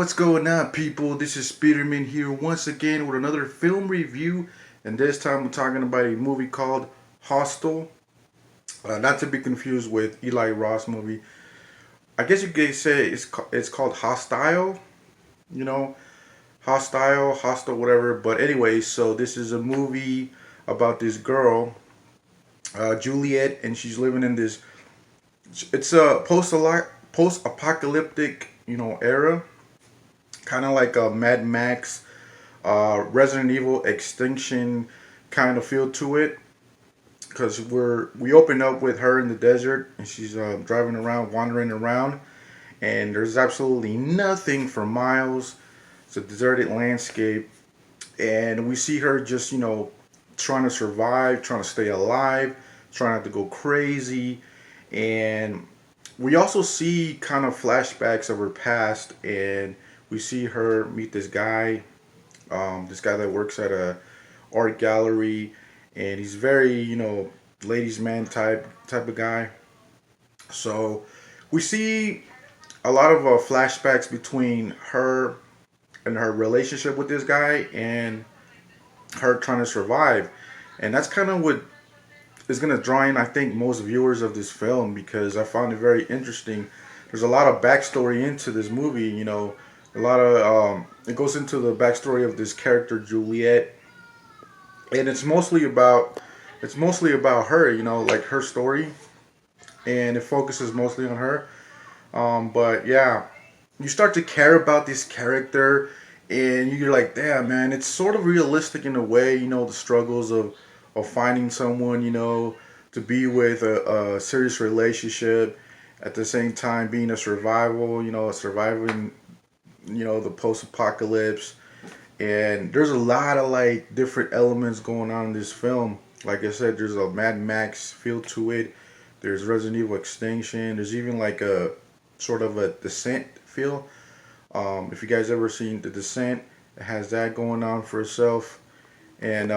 What's going on, people? This is Speederman here once again with another film review, and this time we're talking about a movie called Hostel. Not to be confused with Eli Ross movie. I guess you could say it's called Hostile. You know, Hostile, whatever. But anyway, so this is a movie about this girl, Juliet, and she's living in this. It's a post-apocalyptic, era, kind of like a Mad Max, Resident Evil Extinction kind of feel to it. Because we open up with her in the desert and she's driving around, wandering around, and there's absolutely nothing for miles. It's a deserted landscape, and we see her just trying to survive, trying to stay alive, trying not to go crazy, and we also see kind of flashbacks of her past, and we see her meet this guy that works at a art gallery, and he's very ladies man type of guy. So we see a lot of flashbacks between her and her relationship with this guy and her trying to survive, and that's kind of what is going to draw in, I think, most viewers of this film, because I found it very interesting. There's a lot of backstory into this movie. A lot of it goes into the backstory of this character Juliet, and it's mostly about her. Like her story, and it focuses mostly on her. But yeah, you start to care about this character, and you're like, damn, man, it's sort of realistic in a way. The struggles of finding someone, to be with a serious relationship, at the same time being surviving, the post-apocalypse. And there's a lot of like different elements going on in this film. Like I said, there's a Mad Max feel to it. There's Resident Evil Extinction. There's even like a sort of a Descent feel. If you guys ever seen The Descent, it has that going on for itself. And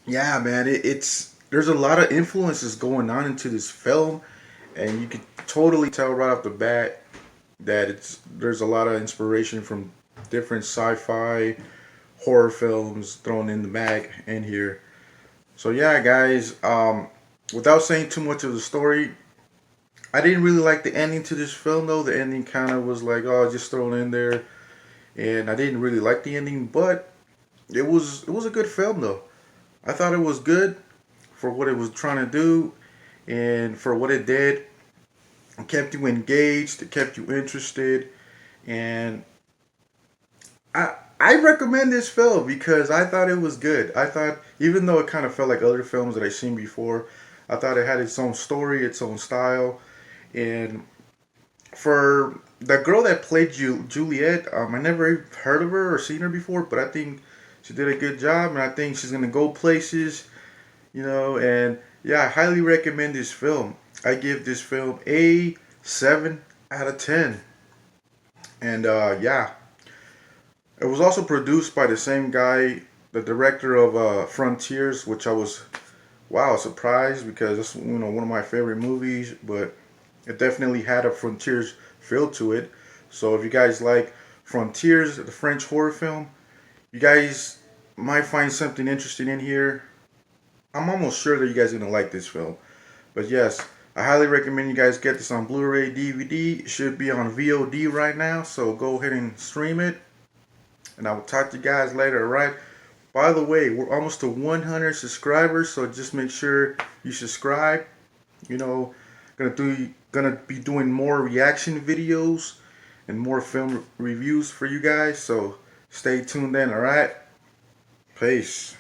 yeah, man, it's there's a lot of influences going on into this film, and you could totally tell right off the bat that there's a lot of inspiration from different sci-fi horror films thrown in the bag in here. So yeah, guys, without saying too much of the story, I didn't really like the ending to this film though. The ending kind of was like, oh, just thrown in there, and I didn't really like the ending, but it was a good film though. I thought it was good for what it was trying to do and for what it did. It kept you engaged, it kept you interested, and I recommend this film because I thought it was good. I thought, even though it kind of felt like other films that I've seen before, I thought it had its own story, its own style, and for the girl that played Juliet, I never heard of her or seen her before, but I think she did a good job, and I think she's gonna go places, and yeah, I highly recommend this film. I give this film a 7 out of 10, and yeah, it was also produced by the same guy, the director of Frontiers, which I was, wow, surprised because it's one of my favorite movies, but it definitely had a Frontiers feel to it. So if you guys like Frontiers, the French horror film, you guys might find something interesting in here. I'm almost sure that you guys are gonna like this film. But yes, I highly recommend you guys get this on Blu-ray, DVD. It should be on VOD right now, so go ahead and stream it. And I will talk to you guys later, alright? By the way, we're almost to 100 subscribers, so just make sure you subscribe. You know, gonna be doing more reaction videos and more film reviews for you guys. So stay tuned in, alright? Peace.